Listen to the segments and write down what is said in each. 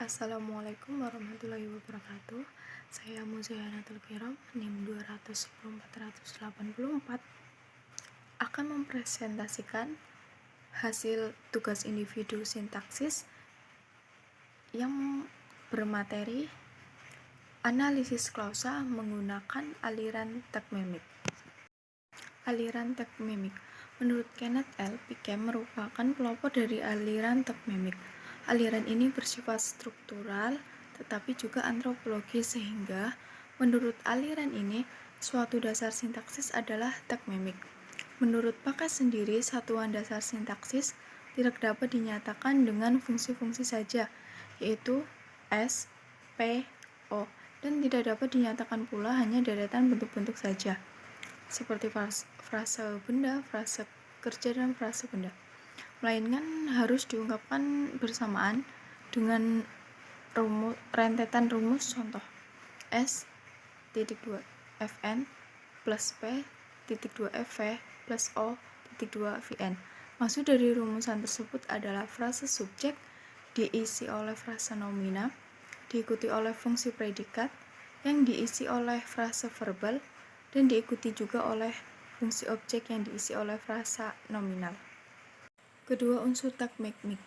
Assalamualaikum warahmatullahi wabarakatuh. Saya Muzayanatul Kiram, NIM 210.484 akan mempresentasikan hasil tugas individu sintaksis yang bermateri analisis klausa menggunakan aliran tekmemik. Aliran tekmemik menurut Kenneth L. Pickem merupakan pelopor dari aliran tekmemik. Aliran ini bersifat struktural tetapi juga antropologis, sehingga menurut aliran ini suatu dasar sintaksis adalah tekmemik. Menurut Packer sendiri, satuan dasar sintaksis tidak dapat dinyatakan dengan fungsi-fungsi saja, yaitu S, P, O, dan tidak dapat dinyatakan pula hanya deretan bentuk-bentuk saja, seperti frase benda, frase kerja, dan frase benda, melainkan harus diungkapkan bersamaan dengan rentetan rumus. Contoh, S.2 Fn plus P.2 Fv plus O.2 Vn. Maksud dari rumusan tersebut adalah frase subjek diisi oleh frase nomina, diikuti oleh fungsi predikat yang diisi oleh frase verbal, dan diikuti juga oleh fungsi objek yang diisi oleh frasa nominal. Kedua unsur tekmemik.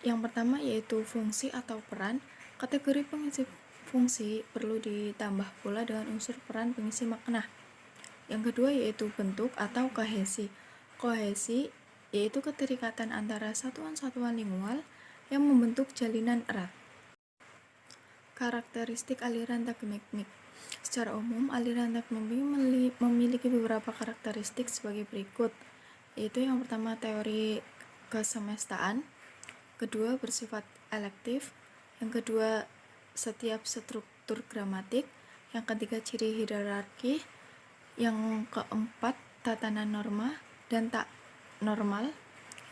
Yang pertama yaitu fungsi atau peran. Kategori pengisi fungsi perlu ditambah pula dengan unsur peran pengisi makna. Yang kedua yaitu bentuk atau kohesi. Kohesi yaitu keterikatan antara satuan-satuan lingual yang membentuk jalinan erat. Karakteristik aliran tekmemik. Secara umum, aliran tekmemik memiliki beberapa karakteristik sebagai berikut, yaitu yang pertama teori kesemestaan, kedua bersifat elektif, yang kedua setiap struktur gramatik, yang ketiga ciri hierarki, yang keempat tatanan norma dan tak normal,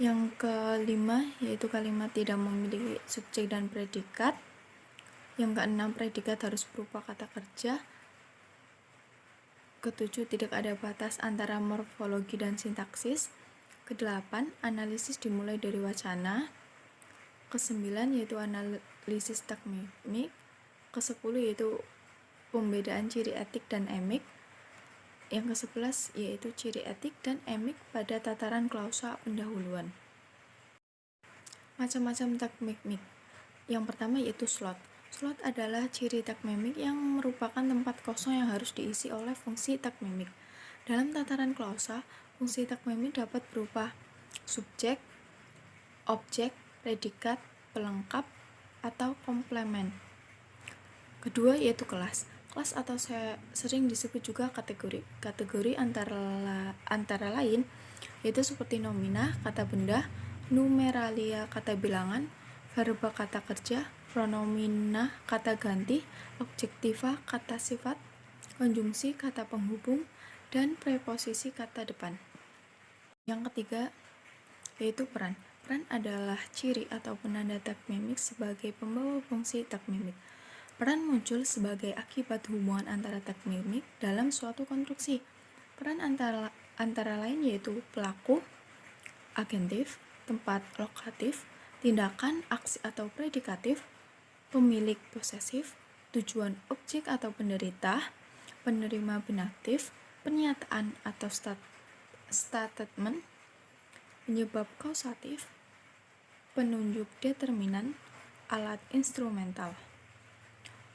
yang kelima yaitu kalimat tidak memiliki subjek dan predikat, yang keenam predikat harus berupa kata kerja, ketujuh tidak ada batas antara morfologi dan sintaksis, kedelapan analisis dimulai dari wacana, kesembilan yaitu analisis tekmemik, kesepuluh yaitu pembedaan ciri etik dan emik, yang ke-11 yaitu ciri etik dan emik pada tataran klausa pendahuluan. Macam-macam tekmemik. Yang pertama yaitu slot. Slot adalah ciri tekmemik yang merupakan tempat kosong yang harus diisi oleh fungsi tekmemik. Dalam tataran klausa, fungsi tekmemik dapat berupa subjek, objek, predikat, pelengkap, atau komplement. Kedua yaitu kelas. Kelas atau sering disebut juga kategori. Kategori antara lain yaitu seperti nomina, kata benda, numeralia, kata bilangan, verba, kata kerja, pronomina, kata ganti, objektiva, kata sifat, konjungsi, kata penghubung, dan preposisi, kata depan. Yang ketiga yaitu peran. Peran adalah ciri atau penanda tekmemik sebagai pembawa fungsi tekmemik. Peran muncul sebagai akibat hubungan antara tekmemik dalam suatu konstruksi. Peran antara lain yaitu pelaku, agentif, tempat lokatif, tindakan, aksi atau predikatif, pemilik posesif, tujuan objek atau penderita, penerima benatif, pernyataan atau statement, penyebab kausatif, penunjuk determinan, alat instrumental,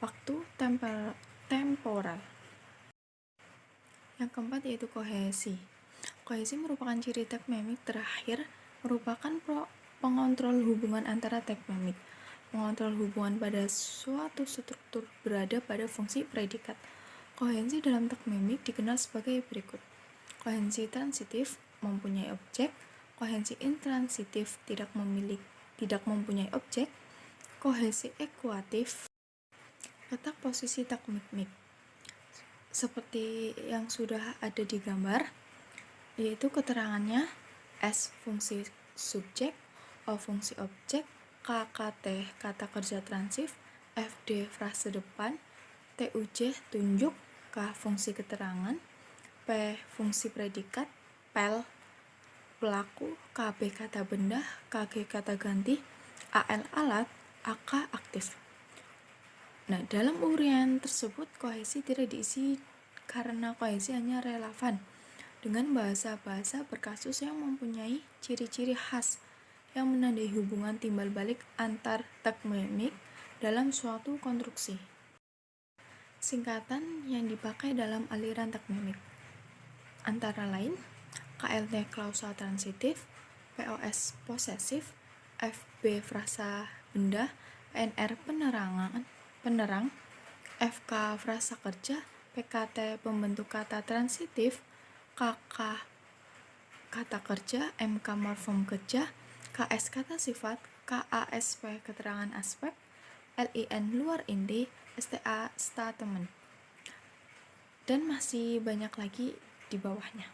waktu temporal. Yang keempat yaitu kohesi. Kohesi merupakan ciri tekmemik terakhir, merupakan pengontrol hubungan antara tekmemik. Mengontrol hubungan pada suatu struktur berada pada fungsi predikat. Kohesi dalam tekmemik dikenal sebagai berikut. Kohesi transitif mempunyai objek, kohesi intransitif tidak mempunyai objek, kohesi ekuatif letak posisi tekmemik seperti yang sudah ada di gambar, yaitu keterangannya S fungsi subjek, O fungsi objek, KKT kata kerja transif, FD frase depan, TUJ tunjuk, K fungsi keterangan, P fungsi predikat, PEL pelaku, KB kata benda, KG kata ganti, AL alat, AK aktif. Nah, dalam uraian tersebut kohesi tidak diisi karena kohesi hanya relevan dengan bahasa-bahasa berkasus yang mempunyai ciri-ciri khas yang menandai hubungan timbal balik antar takmemik dalam suatu konstruksi. Singkatan yang dipakai dalam aliran takmemik antara lain KLT klausa transitif, POS posesif, FB frasa benda, PNR penerang, FK frasa kerja, PKT pembentuk kata transitif, KK kata kerja, MK morfem kerja, KS kata sifat, KASP keterangan aspek, LIN luar inti, STA statement, dan masih banyak lagi di bawahnya.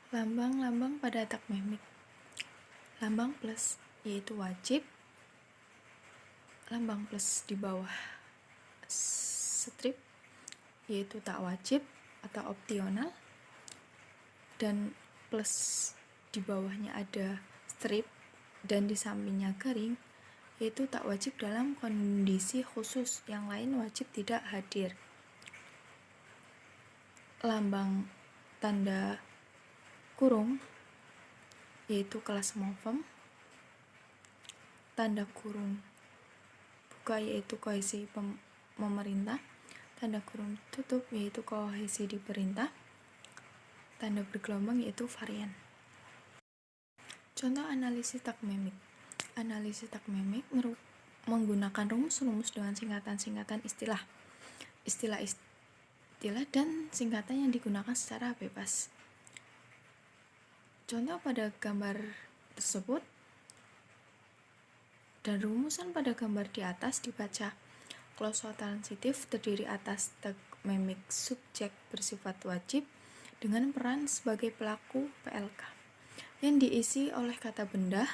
Lambang-lambang pada takmemik. Lambang plus yaitu wajib, lambang plus di bawah strip yaitu tak wajib atau opsional, dan plus di bawahnya ada strip dan di sampingnya garing yaitu tak wajib dalam kondisi khusus, yang lain wajib tidak hadir. Lambang tanda kurung yaitu kelas morfem, tanda kurung buka yaitu kohesi pemerintah, tanda kurung tutup yaitu kohesi diperintah, tanda bergelombang yaitu varian. Contoh analisis takmemik. Analisis takmemik menggunakan rumus-rumus dengan singkatan-singkatan istilah dan singkatan yang digunakan secara bebas. Contoh pada gambar tersebut dan rumusan pada gambar di atas dibaca. Klausa transitif terdiri atas takmemik subjek bersifat wajib dengan peran sebagai pelaku PLK yang diisi oleh kata benda,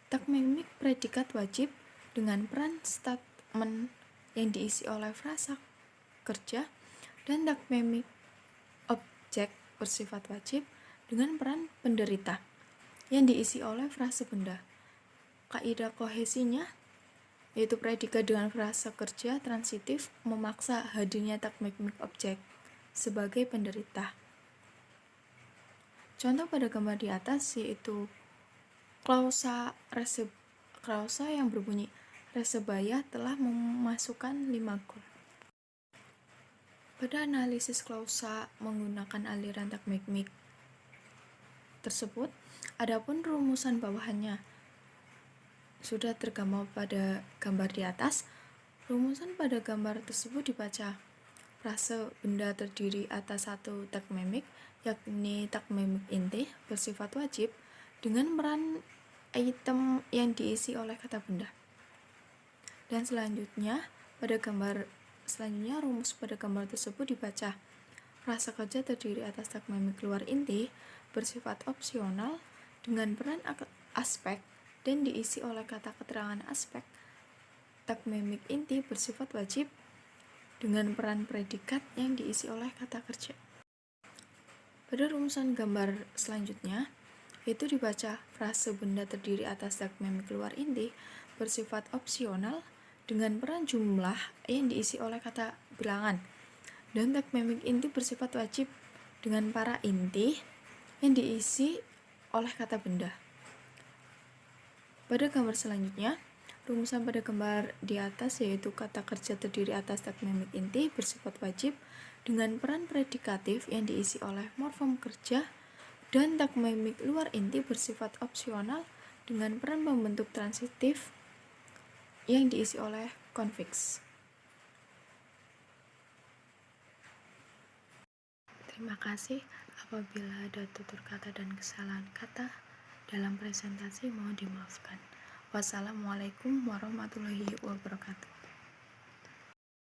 takmemik predikat wajib dengan peran statement yang diisi oleh frasa kerja, dan takmemik objek bersifat wajib dengan peran penderita yang diisi oleh frasa benda. Kaidah kohesinya yaitu predikat dengan frasa kerja transitif memaksa hadirnya takmemik objek sebagai penderita. Contoh pada gambar di atas yaitu klausa yang berbunyi Resebaya telah memasukkan 5 gol. Pada analisis klausa menggunakan aliran takmemik tersebut, adapun rumusan bawahannya sudah tergambar pada gambar di atas. Rumusan pada gambar tersebut dibaca. Frase benda terdiri atas satu takmemik, yakni takmemik inti bersifat wajib dengan peran item yang diisi oleh kata benda. Dan selanjutnya rumus pada gambar tersebut dibaca. Frasa kerja terdiri atas takmemik luar inti bersifat opsional dengan peran aspek dan diisi oleh kata keterangan aspek. Takmemik inti bersifat wajib dengan peran predikat yang diisi oleh kata kerja. Pada rumusan gambar selanjutnya yaitu dibaca. Frase benda terdiri atas takmemik luar inti bersifat opsional dengan peran jumlah yang diisi oleh kata bilangan, dan takmemik inti bersifat wajib dengan para inti yang diisi oleh kata benda. Pada gambar selanjutnya, rumusan pada gambar di atas yaitu kata kerja terdiri atas takmemik inti bersifat wajib dengan peran predikatif yang diisi oleh morfem kerja, dan takmemik luar inti bersifat opsional dengan peran pembentuk transitif yang diisi oleh konfiks. Terima kasih. Apabila ada tutur kata dan kesalahan kata dalam presentasi mohon dimaafkan. Wassalamualaikum warahmatullahi wabarakatuh.